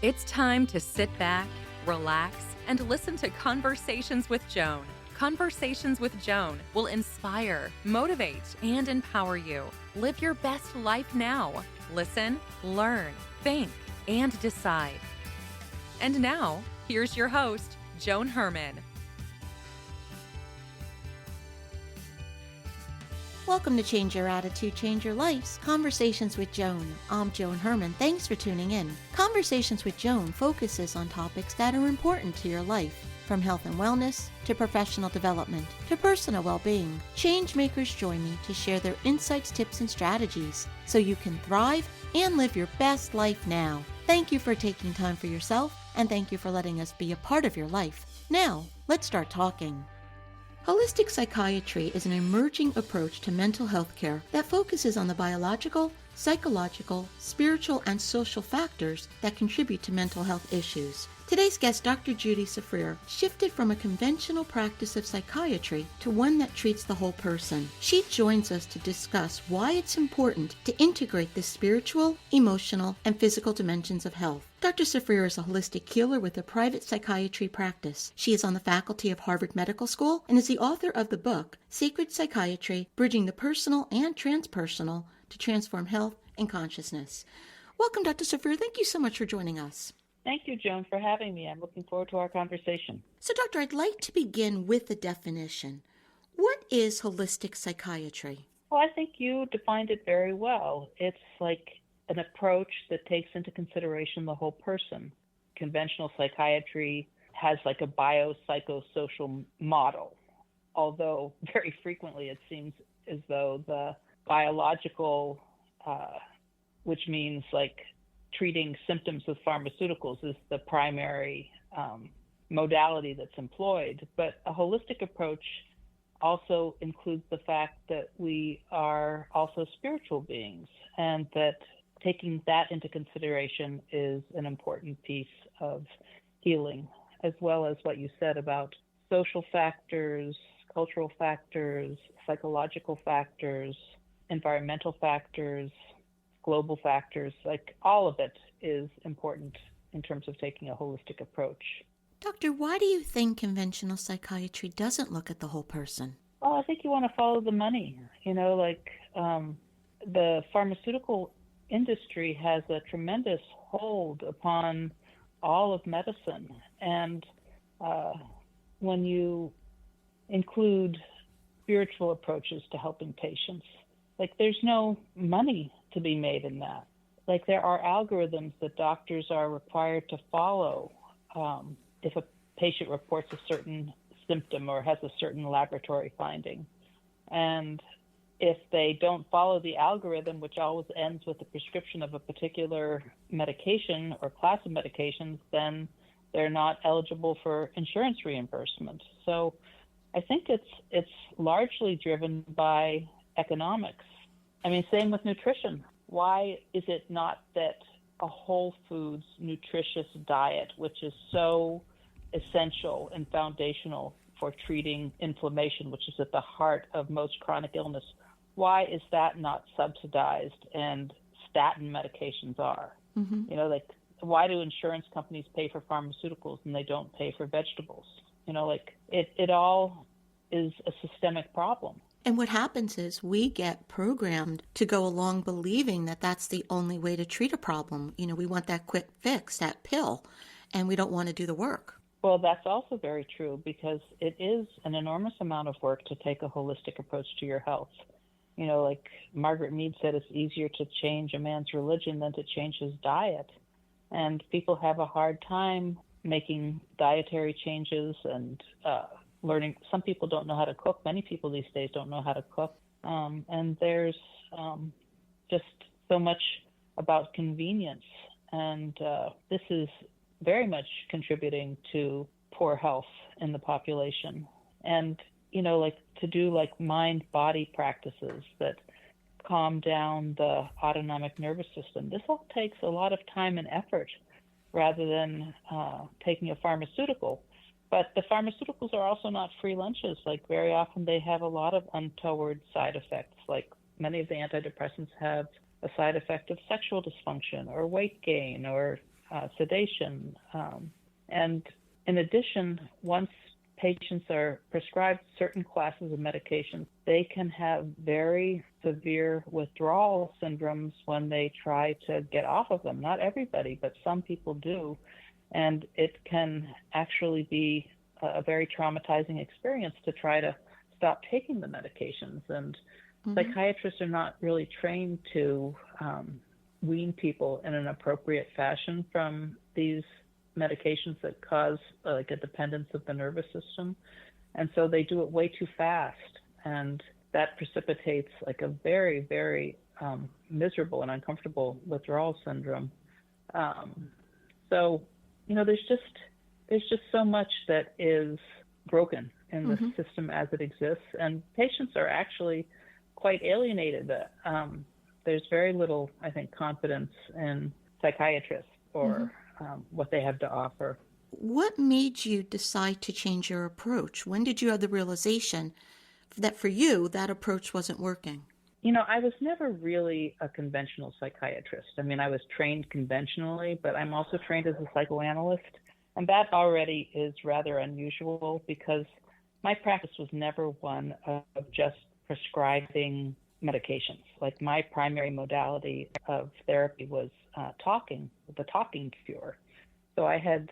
It's time to sit back, relax, and listen to Conversations with Joan. Conversations with Joan will inspire, motivate, and empower you. Live your best life now. Listen, learn, think, and decide. And now, here's your host, Joan Herman. Welcome to Change Your Attitude, Change Your Life's Conversations with Joan. I'm Joan Herman. Thanks for tuning in. Conversations with Joan focuses on topics that are important to your life, from health and wellness to professional development to personal well-being. Change makers join me to share their insights, tips, and strategies so you can thrive and live your best life now. Thank you for taking time for yourself, and thank you for letting us be a part of your life. Now, let's start talking. Holistic psychiatry is an emerging approach to mental health care that focuses on the biological, psychological, spiritual, and social factors that contribute to mental health issues. Today's guest, Dr. Judy Tsafrir, shifted from a conventional practice of psychiatry to one that treats the whole person. She joins us to discuss why it's important to integrate the spiritual, emotional, and physical dimensions of health. Dr. Tsafrir is a holistic healer with a private psychiatry practice. She is on the faculty of Harvard Medical School and is the author of the book, Sacred Psychiatry, Bridging the Personal and Transpersonal to Transform Health and Consciousness. Welcome, Dr. Tsafrir. Thank you so much for joining us. Thank you, Joan, for having me. I'm looking forward to our conversation. So, Doctor, I'd like to begin with the definition. What is holistic psychiatry? Well, I think you defined it very well. It's like an approach that takes into consideration the whole person. Conventional psychiatry has like a biopsychosocial model, although very frequently it seems as though the biological, which means like treating symptoms with pharmaceuticals, is the primary modality that's employed. But a holistic approach also includes the fact that we are also spiritual beings, and that taking that into consideration is an important piece of healing, as well as what you said about social factors, cultural factors, psychological factors, environmental factors, global factors. Like all of it is important in terms of taking a holistic approach. Doctor, why do you think conventional psychiatry doesn't look at the whole person? Well, I think you want to follow the money. The pharmaceutical industry has a tremendous hold upon all of medicine. And when you include spiritual approaches to helping patients, like there's no money to be made in that. Like there are algorithms that doctors are required to follow if a patient reports a certain symptom or has a certain laboratory finding. And if they don't follow the algorithm, which always ends with the prescription of a particular medication or class of medications, then they're not eligible for insurance reimbursement. So I think it's largely driven by economics. I mean, same with nutrition. Why is it not that a whole foods, nutritious diet, which is so essential and foundational for treating inflammation, which is at the heart of most chronic illness, why is that not subsidized and statin medications are? Mm-hmm. Why do insurance companies pay for pharmaceuticals and they don't pay for vegetables? It all is a systemic problem. And what happens is we get programmed to go along believing that that's the only way to treat a problem. We want that quick fix, that pill, and we don't want to do the work. Well, that's also very true, because it is an enormous amount of work to take a holistic approach to your health. Like Margaret Mead said, it's easier to change a man's religion than to change his diet. And people have a hard time making dietary changes and learning. Some people don't know how to cook. Many people these days don't know how to cook. And there's just so much about convenience. And this is very much contributing to poor health in the population. And, to do mind-body practices that calm down the autonomic nervous system, this all takes a lot of time and effort rather than taking a pharmaceutical. But the pharmaceuticals are also not free lunches. Like very often they have a lot of untoward side effects. Like many of the antidepressants have a side effect of sexual dysfunction or weight gain or sedation. And in addition, once patients are prescribed certain classes of medications, they can have very severe withdrawal syndromes when they try to get off of them. Not everybody, but some people do. And it can actually be a very traumatizing experience to try to stop taking the medications. And psychiatrists are not really trained to wean people in an appropriate fashion from these medications that cause like a dependence of the nervous system. And so they do it way too fast. And that precipitates like a very, very miserable and uncomfortable withdrawal syndrome. So, you know, there's just so much that is broken in the system as it exists. And patients are actually quite alienated. There's very little, I think, confidence in psychiatrists or what they have to offer. What made you decide to change your approach? When did you have the realization that for you, that approach wasn't working? You know, I was never really a conventional psychiatrist. I mean, I was trained conventionally, but I'm also trained as a psychoanalyst. And that already is rather unusual because my practice was never one of just prescribing medications. Like my primary modality of therapy was the talking cure. So I had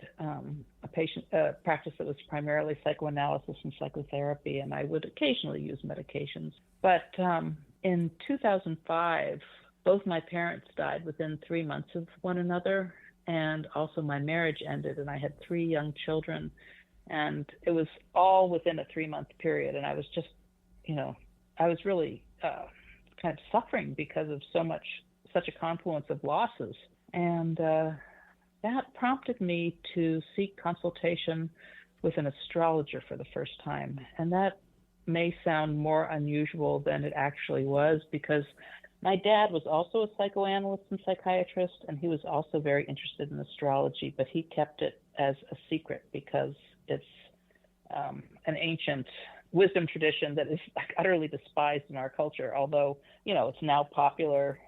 a practice that was primarily psychoanalysis and psychotherapy, and I would occasionally use medications. But in 2005, both my parents died within 3 months of one another, and also my marriage ended, and I had 3 young children, and it was all within a 3-month period. And I was just, you know, I was really kind of suffering because of such a confluence of losses. And that prompted me to seek consultation with an astrologer for the first time. And that may sound more unusual than it actually was, because my dad was also a psychoanalyst and psychiatrist, and he was also very interested in astrology, but he kept it as a secret because it's an ancient wisdom tradition that is utterly despised in our culture, although, you know, it's now popular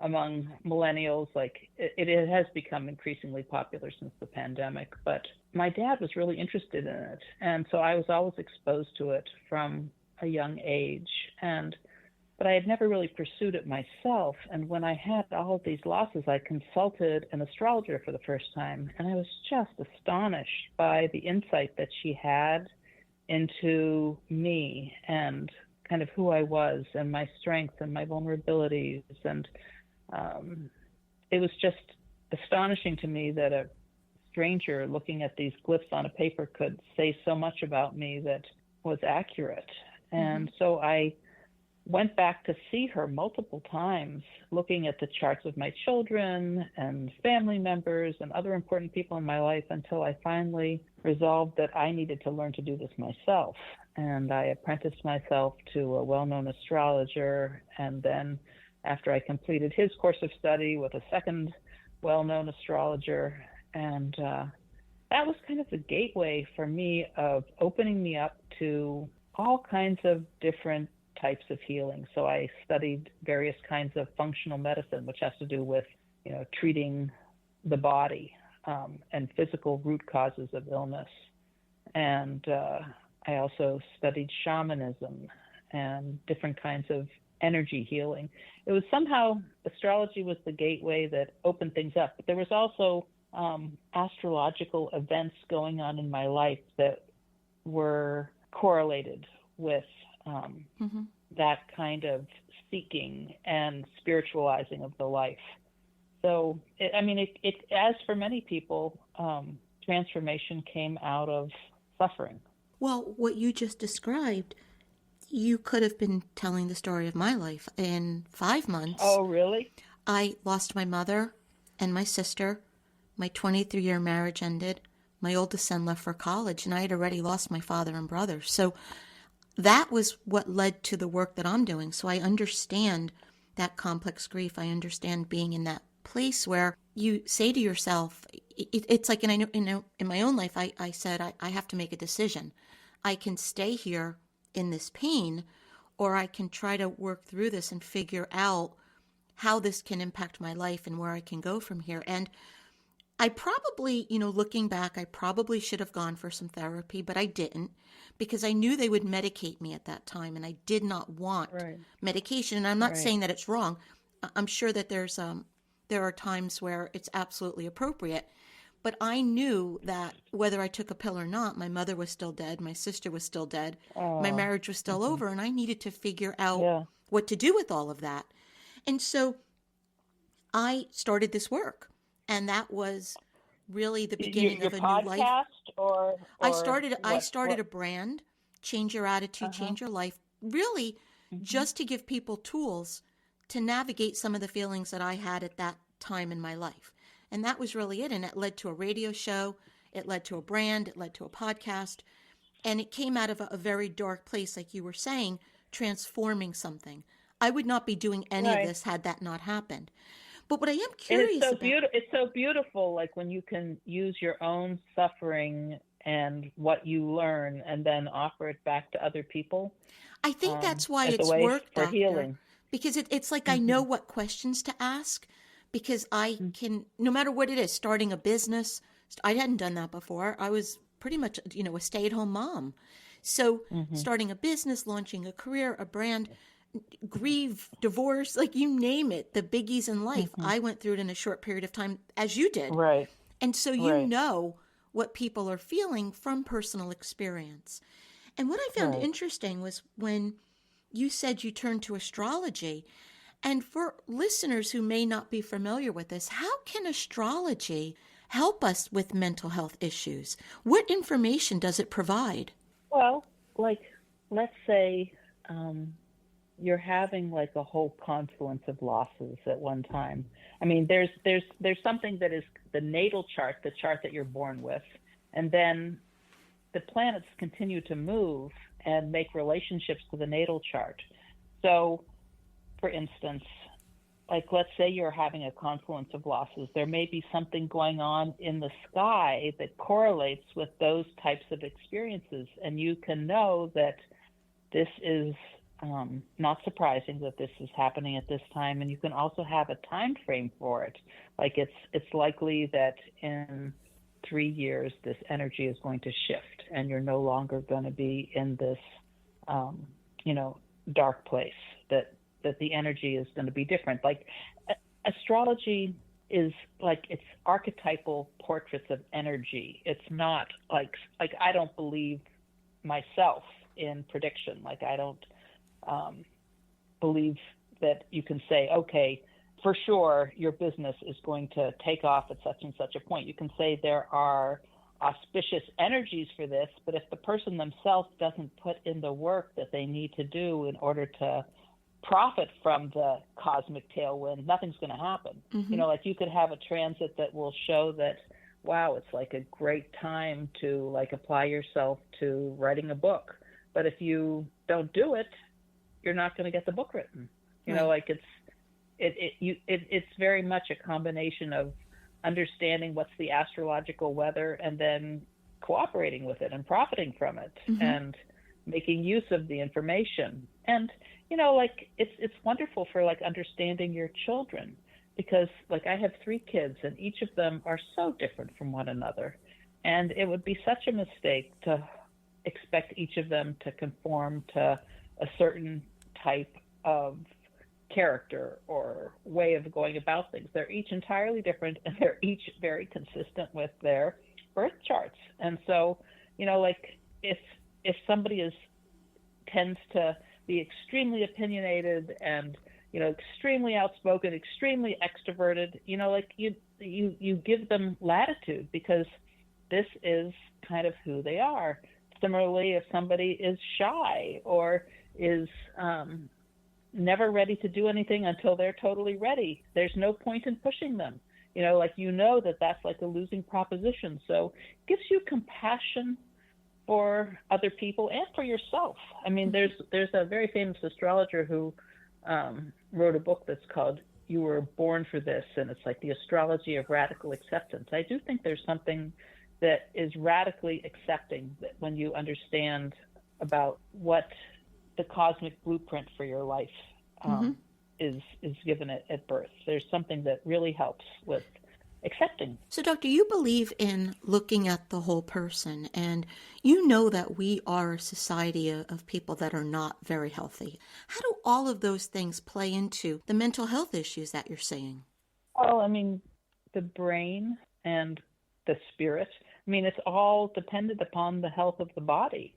among millennials. Like it has become increasingly popular since the pandemic, but my dad was really interested in it. And so I was always exposed to it from a young age. But I had never really pursued it myself. And when I had all of these losses, I consulted an astrologer for the first time. And I was just astonished by the insight that she had into me and kind of who I was and my strengths and my vulnerabilities. And it was just astonishing to me that a stranger looking at these glyphs on a paper could say so much about me that was accurate. And so I went back to see her multiple times, looking at the charts of my children and family members and other important people in my life, until I finally resolved that I needed to learn to do this myself. And I apprenticed myself to a well-known astrologer, and then after I completed his course of study with a second well-known astrologer, and that was kind of the gateway for me of opening me up to all kinds of different types of healing. So I studied various kinds of functional medicine, which has to do with, you know, treating the body and physical root causes of illness. And I also studied shamanism and different kinds of energy healing. It was somehow, astrology was the gateway that opened things up. But there was also astrological events going on in my life that were correlated with that kind of seeking and spiritualizing of the life. So, it as for many people, transformation came out of suffering. Well, what you just described, you could have been telling the story of my life. In 5 months. Oh, really? I lost my mother and my sister. My 23-year marriage ended. My oldest son left for college, and I had already lost my father and brother. So that was what led to the work that I'm doing. So I understand that complex grief. I understand being in that place where you say to yourself, it's like, and I know in my own life, I said, I have to make a decision. I can stay here in this pain, or I can try to work through this and figure out how this can impact my life and where I can go from here. And I probably, looking back, I probably should have gone for some therapy, but I didn't because I knew they would medicate me at that time, and I did not want Right. medication. And I'm not Right. saying that it's wrong. I'm sure that there are times where it's absolutely appropriate, but I knew that whether I took a pill or not, my mother was still dead, my sister was still dead, my Oh. marriage was still over, and I needed to figure out Yeah. what to do with all of that. And so I started this work, and that was really the beginning Your of a new life. podcast I or started what? a brand, Change Your Attitude, Uh-huh. Change Your Life, really Hmm. just to give people tools to navigate some of the feelings that I had at that time in my life. And that was really it. And it led to a radio show, it led to a brand, it led to a podcast, and it came out of a very dark place, like you were saying, transforming something. I would not be doing any of Right. this had that not happened. But what I am And it's curious so about, beautiful. It's so beautiful, like when you can use your own suffering and what you learn, and then offer it back to other people I think that's why as a it's way work, for doctor, healing. because it's like I know Hmm. what questions to ask because I can, no matter what it is, starting a business, I hadn't done that before. I was pretty much, a stay-at-home mom. So Hmm. starting a business, launching a career, a brand, grieve, divorce, like you name it, the biggies in life. Hmm. I went through it in a short period of time, as you did. Right. And so you Right. know what people are feeling from personal experience. And what I found Right. interesting was when you said you turned to astrology. And for listeners who may not be familiar with this, how can astrology help us with mental health issues? What information does it provide? Well, like, let's say you're having like a whole confluence of losses at one time. I mean, there's something that is the natal chart, the chart that you're born with, and then the planets continue to move and make relationships to the natal chart. So, for instance, like let's say you're having a confluence of losses, there may be something going on in the sky that correlates with those types of experiences, and you can know that this is not surprising that this is happening at this time, and you can also have a time frame for it. Like it's likely that in 3 years this energy is going to shift, and you're no longer going to be in this, dark place. That the energy is going to be different. Like astrology is like it's archetypal portraits of energy. It's not like I don't believe myself in prediction. Like I don't believe that you can say, okay, for sure your business is going to take off at such and such a point. You can say there are auspicious energies for this, but if the person themselves doesn't put in the work that they need to do in order to profit from the cosmic tailwind, nothing's going to happen. Mm-hmm. Like you could have a transit that will show that, wow, it's like a great time to like apply yourself to writing a book. But if you don't do it, you're not going to get the book written. Like it's very much a combination of understanding what's the astrological weather and then cooperating with it and profiting from it, Mm-hmm. and making use of the information. And like it's wonderful for like understanding your children, because like I have 3 kids and each of them are so different from one another, and it would be such a mistake to expect each of them to conform to a certain type of character or way of going about things. They're each entirely different, and they're each very consistent with their birth charts. And so, like if somebody tends to be extremely opinionated and extremely outspoken, extremely extroverted, like you give them latitude because this is kind of who they are. Similarly, if somebody is shy or is never ready to do anything until they're totally ready, there's no point in pushing them. That's like a losing proposition. So it gives you compassion for other people and for yourself. I mean, there's a very famous astrologer who wrote a book that's called You Were Born for This, and it's like the astrology of radical acceptance. I do think there's something that is radically accepting that when you understand about what the cosmic blueprint for your life is given at birth. There's something that really helps with accepting. So, doctor, you believe in looking at the whole person, and you know that we are a society of people that are not very healthy. How do all of those things play into the mental health issues that you're seeing? Well, I mean, the brain and the spirit, I mean, it's all dependent upon the health of the body.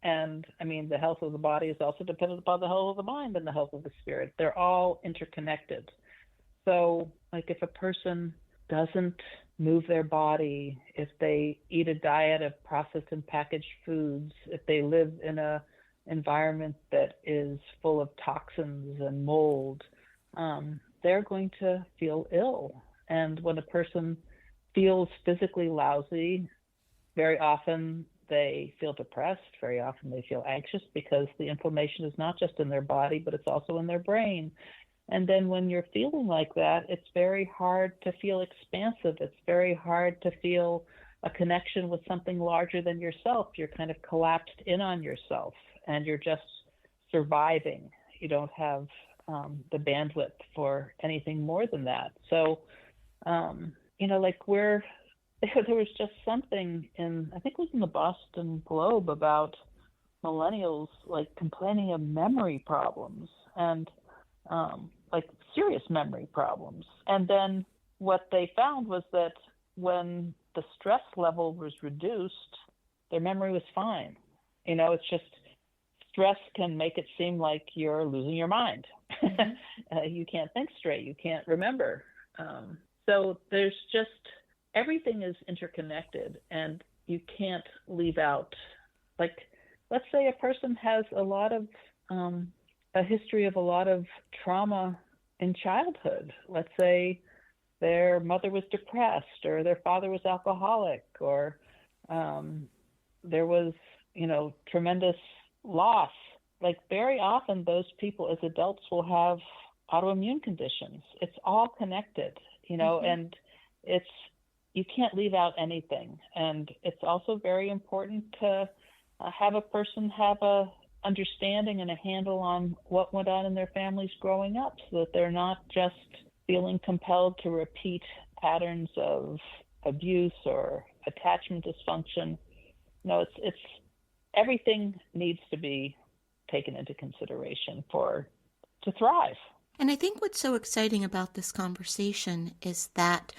And I mean, the health of the body is also dependent upon the health of the mind and the health of the spirit. They're all interconnected. So, like, if a person doesn't move their body, if they eat a diet of processed and packaged foods, if they live in a environment that is full of toxins and mold, they're going to feel ill. And when a person feels physically lousy, very often they feel depressed, very often they feel anxious because the inflammation is not just in their body, but it's also in their brain. And then when you're feeling like that, it's very hard to feel expansive. It's very hard to feel a connection with something larger than yourself. You're kind of collapsed in on yourself and you're just surviving. You don't have the bandwidth for anything more than that. So, there was just something in, I think it was in the Boston Globe, about millennials like complaining of memory problems and serious memory problems. And then what they found was that when the stress level was reduced, their memory was fine. It's just stress can make it seem like you're losing your mind. You can't think straight. You can't remember. So there's just, everything is interconnected, and you can't leave out, like, let's say a person has a history of a lot of trauma in childhood. Let's say their mother was depressed, or their father was alcoholic, or there was, tremendous loss. Like, very often those people as adults will have autoimmune conditions. It's all connected, and you can't leave out anything. And it's also very important to have a person have a understanding and a handle on what went on in their families growing up, so that they're not just feeling compelled to repeat patterns of abuse or attachment dysfunction. It's everything needs to be taken into consideration to thrive. And I think what's so exciting about this conversation is that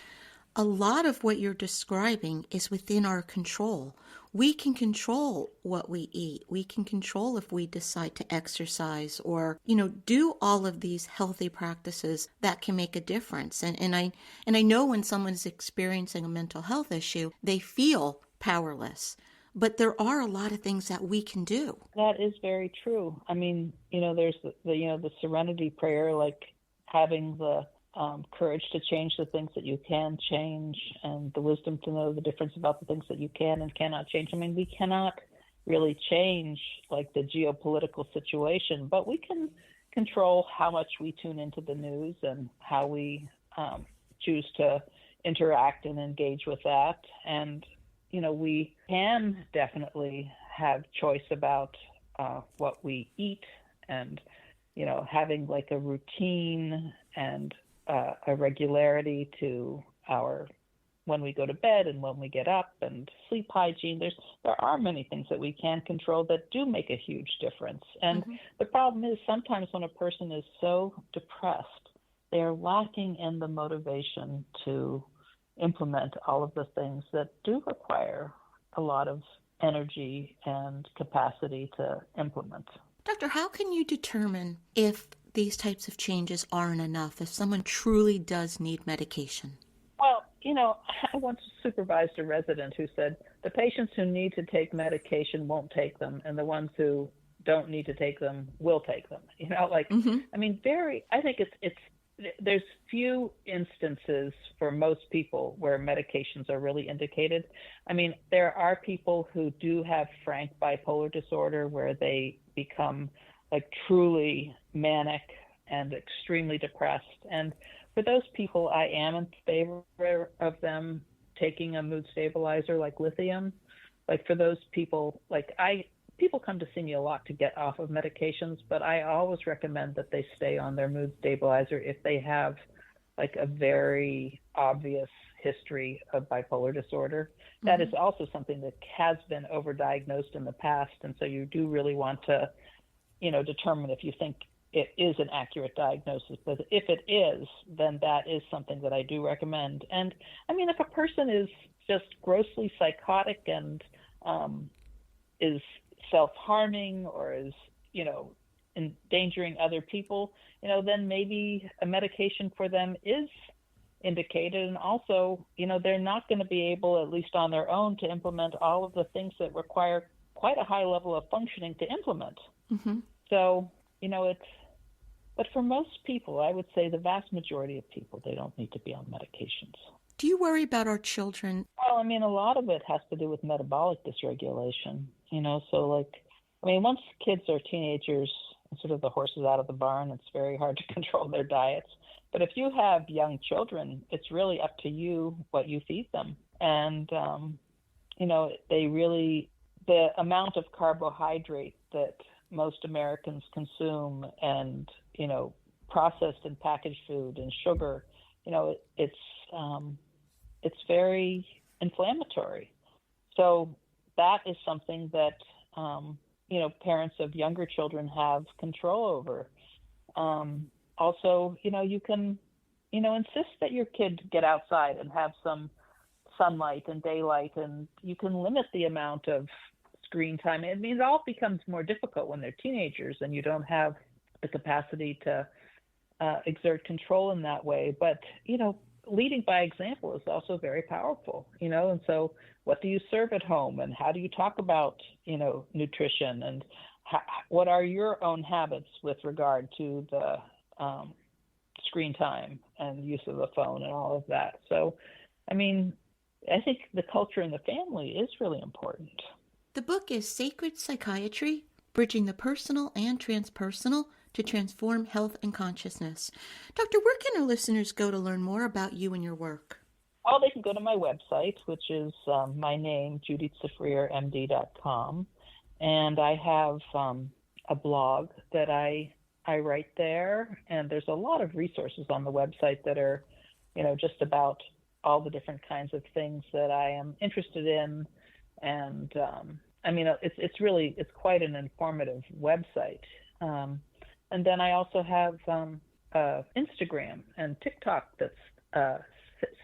a lot of what you're describing is within our control. We can control what we eat. We can control if we decide to exercise or, do all of these healthy practices that can make a difference. And I know when someone's experiencing a mental health issue, they feel powerless. But there are a lot of things that we can do. That is very true. I mean, there's the serenity prayer, like having the courage to change the things that you can change, and the wisdom to know the difference about the things that you can and cannot change. I mean, we cannot really change like the geopolitical situation, but we can control how much we tune into the news and how we choose to interact and engage with that. And we can definitely have choice about what we eat, and having like a routine and a regularity to when we go to bed and when we get up, and sleep hygiene. There are many things that we can control that do make a huge difference. And the problem is sometimes when a person is so depressed, they're lacking in the motivation to implement all of the things that do require a lot of energy and capacity to implement. Doctor, how can you determine if these types of changes aren't enough, if someone truly does need medication? Well, I once supervised a resident who said the patients who need to take medication won't take them, and the ones who don't need to take them will take them. I mean, I think there's few instances for most people where medications are really indicated. I mean, there are people who do have frank bipolar disorder where they become like truly manic and extremely depressed. And for those people, I am in favor of them taking a mood stabilizer like lithium. Like for those people, people come to see me a lot to get off of medications, but I always recommend that they stay on their mood stabilizer if they have like a very obvious history of bipolar disorder. That is also something that has been overdiagnosed in the past, and so you do really want to, determine if you think it is an accurate diagnosis. But if it is, then that is something that I do recommend. And I mean, if a person is just grossly psychotic and is self-harming or is, endangering other people, then maybe a medication for them is indicated. And also, they're not going to be able, at least on their own, to implement all of the things that require quite a high level of functioning to implement. So, but for most people, I would say the vast majority of people, they don't need to be on medications. Do you worry about our children? Well, I mean, a lot of it has to do with metabolic dysregulation, so once kids are teenagers, sort of the horses out of the barn, it's very hard to control their diets. But if you have young children, it's really up to you what you feed them. And, the amount of carbohydrate that most Americans consume and, processed and packaged food and sugar, it's very inflammatory. So that is something that, parents of younger children have control over. Also, you can, insist that your kid get outside and have some sunlight and daylight, and you can limit the amount of screen time. I mean, it all becomes more difficult when they're teenagers and you don't have the capacity to exert control in that way. But, leading by example is also very powerful, and so what do you serve at home and how do you talk about, nutrition, and what are your own habits with regard to the screen time and use of the phone and all of that. So, I mean, I think the culture in the family is really important. The book is Sacred Psychiatry, Bridging the Personal and Transpersonal to Transform Health and Consciousness. Doctor, where can our listeners go to learn more about you and your work? Well, they can go to my website, which is my name, judytsafrirmd.com. And I have a blog that I write there. And there's a lot of resources on the website that are, just about all the different kinds of things that I am interested in. And it's quite an informative website. And then I also have Instagram and TikTok that's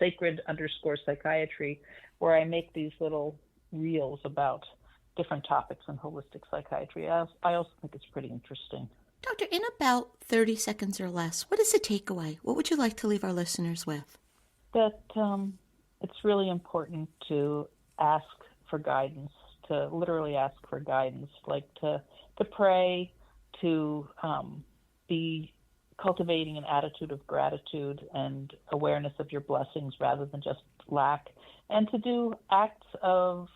sacred_psychiatry, where I make these little reels about different topics in holistic psychiatry. I also think it's pretty interesting. Doctor, in about 30 seconds or less, what is the takeaway? What would you like to leave our listeners with? That it's really important to ask for guidance, to literally ask for guidance, like to pray, to be cultivating an attitude of gratitude and awareness of your blessings rather than just lack, and to do acts of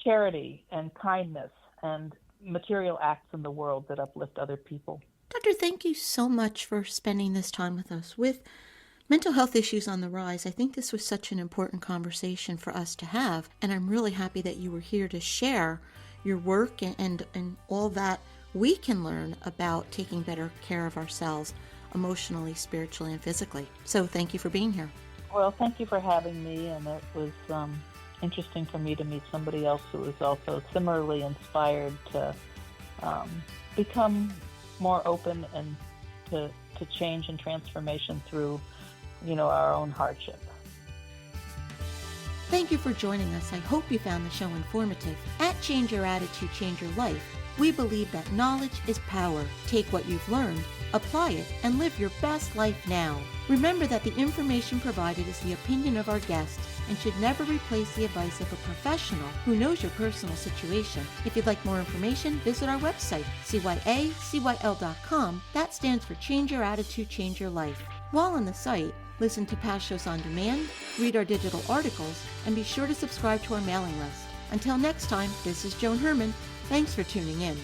charity and kindness and material acts in the world that uplift other people. Doctor, thank you so much for spending this time with us. With mental health issues on the rise, I think this was such an important conversation for us to have, and I'm really happy that you were here to share your work and all that we can learn about taking better care of ourselves emotionally, spiritually, and physically. So thank you for being here. Well, thank you for having me, and it was interesting for me to meet somebody else who was also similarly inspired to become more open and to change and transformation through, our own hardship. Thank you for joining us. I hope you found the show informative. At Change Your Attitude, Change Your Life, we believe that knowledge is power. Take what you've learned, apply it, and live your best life now. Remember that the information provided is the opinion of our guests and should never replace the advice of a professional who knows your personal situation. If you'd like more information, visit our website, CYACYL.com. That stands for Change Your Attitude, Change Your Life. While on the site, listen to past shows on demand, read our digital articles, and be sure to subscribe to our mailing list. Until next time, this is Joan Herman. Thanks for tuning in.